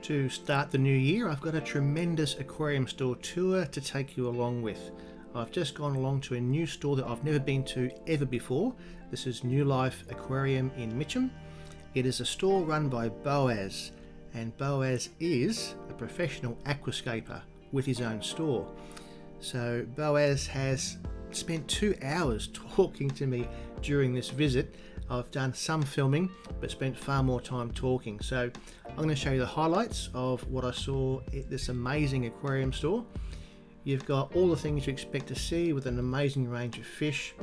To start the new year, I've got a tremendous aquarium store tour to take you along with. I've just gone along to a new store that I've never been to ever before. This is New Life Aquarium in Mitcham. It is a store run by Boaz, and Boaz is a professional aquascaper with his own store. So Boaz has spent 2 hours talking to me during this visit. I've done some filming but spent far more time talking, so I'm going to show you the highlights of what I saw at this amazing aquarium store. You've got all the things you expect to see with an amazing range of fish,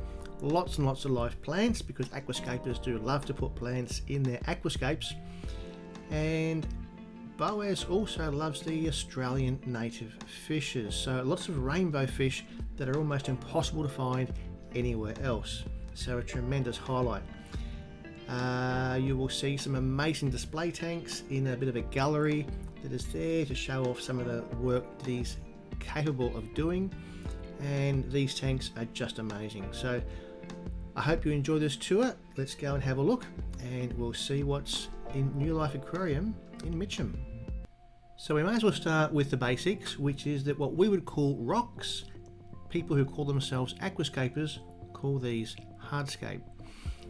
lots and lots of live plants because aquascapers do love to put plants in their aquascapes, and Boaz also loves the Australian native fishes, so lots of rainbow fish that are almost impossible to find anywhere else, so a tremendous highlight. You will see some amazing display tanks in a bit of a gallery that is there to show off some of the work that he's capable of doing, and these tanks are just amazing. So I hope you enjoy this tour. Let's go and have a look and we'll see what's in New Life Aquarium in Mitcham. So we may as well start with the basics, which is that what we would call rocks, people who call themselves aquascapers call these hardscape.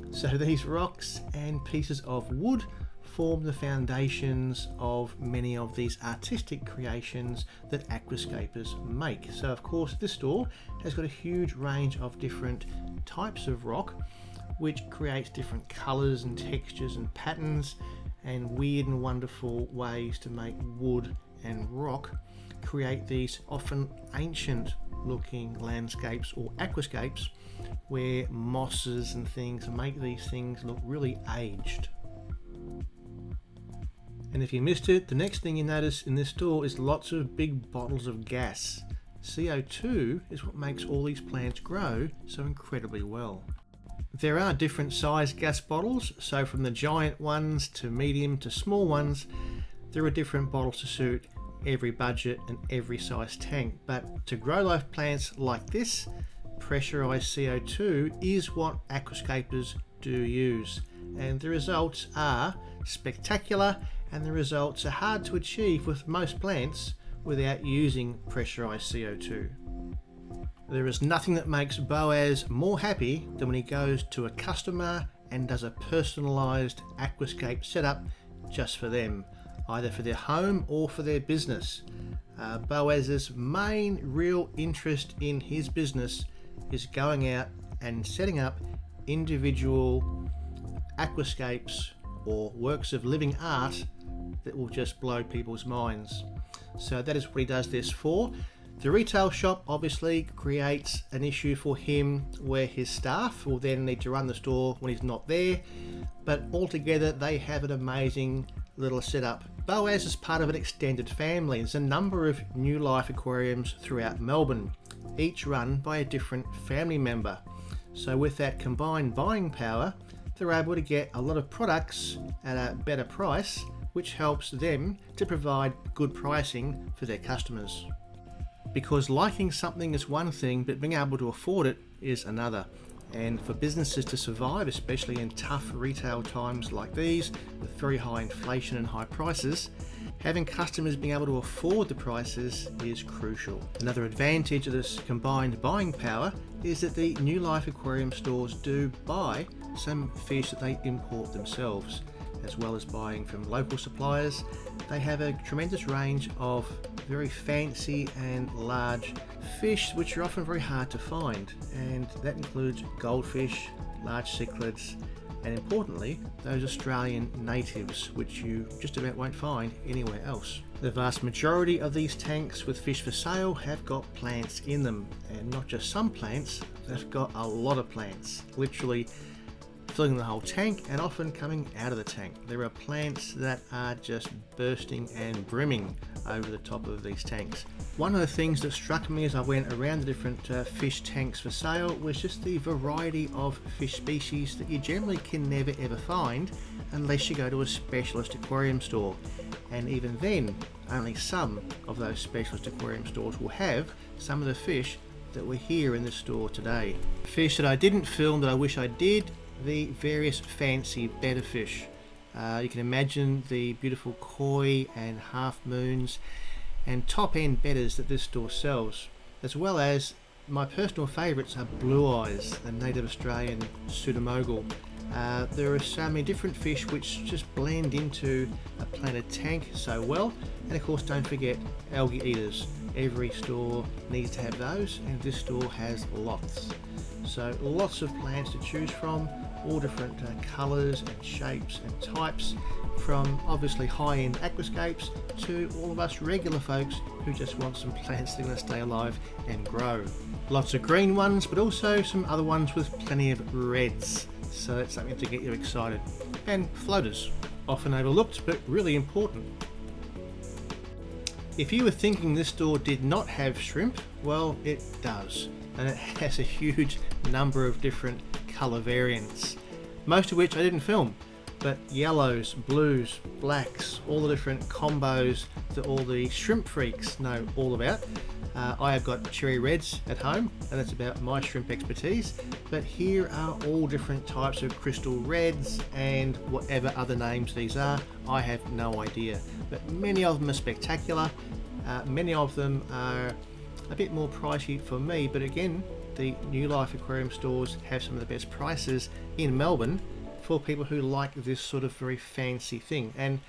So these rocks and pieces of wood form the foundations of many of these artistic creations that aquascapers make. So of course this store has got a huge range of different types of rock, which creates different colours and textures and patterns and weird and wonderful ways to make wood and rock create these often ancient looking landscapes or aquascapes where mosses and things make these things look really aged. And if you missed it, the next thing you notice in this store is lots of big bottles of gas. CO2 is what makes all these plants grow so incredibly well. There are different size gas bottles, so from the giant ones to medium to small ones, there are different bottles to suit every budget and every size tank. But to grow live plants like this, pressurized CO2 is what aquascapers do use, and the results are spectacular, and the results are hard to achieve with most plants without using pressurized CO2. There is nothing that makes Boaz more happy than when he goes to a customer and does a personalized aquascape setup just for them, either for their home or for their business. Boaz's main real interest in his business is going out and setting up individual aquascapes or works of living art that will just blow people's minds. So that is what he does this for. The retail shop obviously creates an issue for him where his staff will then need to run the store when he's not there, but altogether they have an amazing little setup. Boaz is part of an extended family. There's a number of New Life aquariums throughout Melbourne, each run by a different family member. So with that combined buying power, they're able to get a lot of products at a better price, which helps them to provide good pricing for their customers. Because liking something is one thing, but being able to afford it is another. And for businesses to survive, especially in tough retail times like these, with very high inflation and high prices, having customers being able to afford the prices is crucial. Another advantage of this combined buying power is that the New Life Aquarium stores do buy some fish that they import themselves, as well as buying from local suppliers. They have a tremendous range of very fancy and large fish which are often very hard to find, and that includes goldfish, large cichlids, and importantly those Australian natives which you just about won't find anywhere else. The vast majority of these tanks with fish for sale have got plants in them, and not just some plants, they've got a lot of plants, literally filling the whole tank and often coming out of the tank. There are plants that are just bursting and brimming over the top of these tanks. One of the things that struck me as I went around the different fish tanks for sale was just the variety of fish species that you generally can never ever find unless you go to a specialist aquarium store, and even then only some of those specialist aquarium stores will have some of the fish that were here in the store today. Fish that I didn't film that I wish I did, the various fancy betta fish. You can imagine the beautiful koi and half moons and top end bedders that this store sells, as well as my personal favourites are blue eyes, the native Australian pseudomogul. There are so many different fish which just blend into a planted tank so well, and of course don't forget algae eaters. Every store needs to have those, and this store has lots. So lots of plants to choose from, all different colours and shapes and types, from obviously high-end aquascapes to all of us regular folks who just want some plants that are going to stay alive and grow. Lots of green ones, but also some other ones with plenty of reds, so that's something to get you excited. And floaters, often overlooked but really important. If you were thinking this store did not have shrimp, well, it does, and it has a huge number of different colour variants, most of which I didn't film, but yellows, blues, blacks, all the different combos that all the shrimp freaks know all about. I have got cherry reds at home, and that's about my shrimp expertise, but here are all different types of crystal reds and whatever other names these are, I have no idea, but many of them are spectacular. Many of them are a bit more pricey for me, but again, the New Life Aquarium stores have some of the best prices in Melbourne for people who like this sort of very fancy thing. And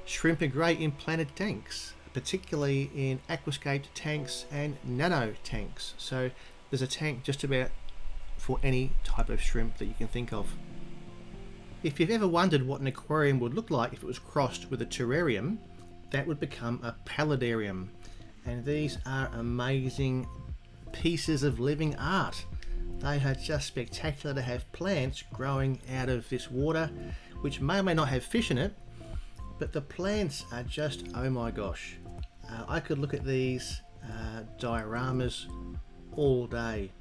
shrimp are great in planted tanks, particularly in aquascaped tanks and nano tanks. So there's a tank just about for any type of shrimp that you can think of. If you've ever wondered what an aquarium would look like if it was crossed with a terrarium, that would become a paludarium. And these are amazing pieces of living art. They are just spectacular to have plants growing out of this water, which may or may not have fish in it, but the plants are just, oh my gosh. I could look at these dioramas all day.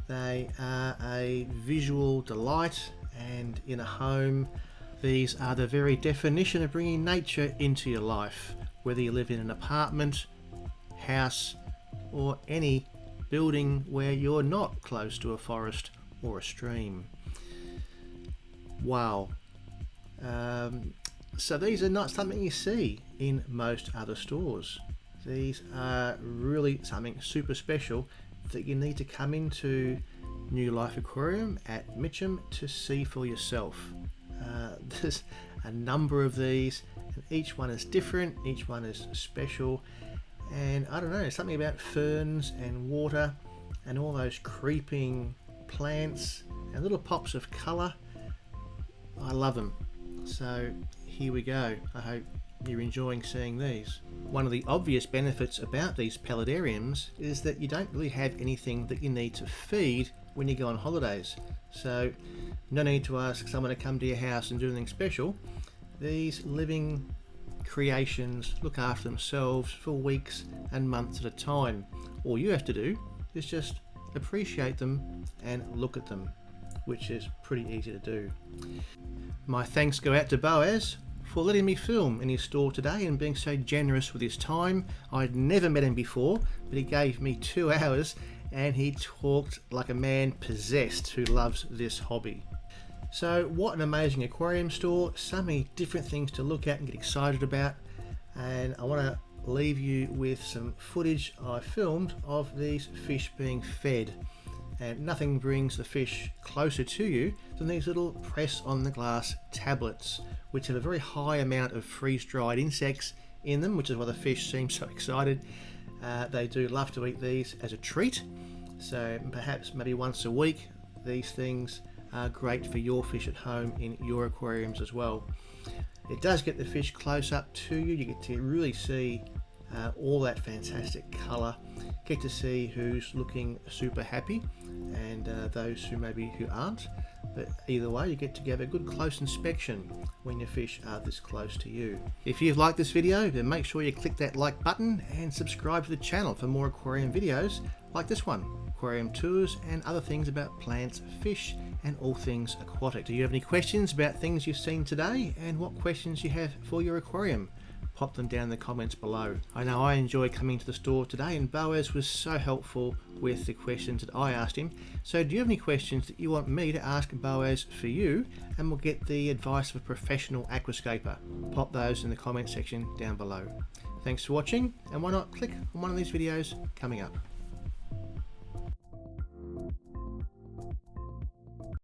They are a visual delight, and in a home, these are the very definition of bringing nature into your life, whether you live in an apartment, house, or any building where you're not close to a forest or a stream. Wow. So these are not something you see in most other stores. These are really something super special that you need to come into New Life Aquarium at Mitcham to see for yourself. There's a number of these, and each one is different, each one is special, and I don't know, something about ferns and water and all those creeping plants and little pops of colour. I love them. So here we go. I hope you're enjoying seeing these. One of the obvious benefits about these paludariums is that you don't really have anything that you need to feed when you go on holidays. So no need to ask someone to come to your house and do anything special. These living creations look after themselves for weeks and months at a time. All you have to do is just appreciate them and look at them, which is pretty easy to do. My thanks go out to Boaz for letting me film in his store today and being so generous with his time. I'd never met him before, but he gave me 2 hours and he talked like a man possessed who loves this hobby. So what an amazing aquarium store, so many different things to look at and get excited about, and I want to leave you with some footage I filmed of these fish being fed. And nothing brings the fish closer to you than these little press on the glass tablets, which have a very high amount of freeze-dried insects in them, which is why the fish seem so excited. They do love to eat these as a treat, so perhaps maybe once a week these things are great for your fish at home in your aquariums as well. It does get the fish close up to you. You get to really see all that fantastic colour, get to see who's looking super happy and those who aren't, but either way you get to give a good close inspection when your fish are this close to you. If you've liked this video, then make sure you click that like button and subscribe to the channel for more aquarium videos like this one, aquarium tours and other things about plants, fish and all things aquatic. Do you have any questions about things you've seen today and what questions you have for your aquarium? pop them down in the comments below. I know I enjoyed coming to the store today, and Boaz was so helpful with the questions that I asked him. So do you have any questions that you want me to ask Boaz for you, and we'll get the advice of a professional aquascaper? Pop those in the comment section down below. Thanks for watching, and why not click on one of these videos coming up.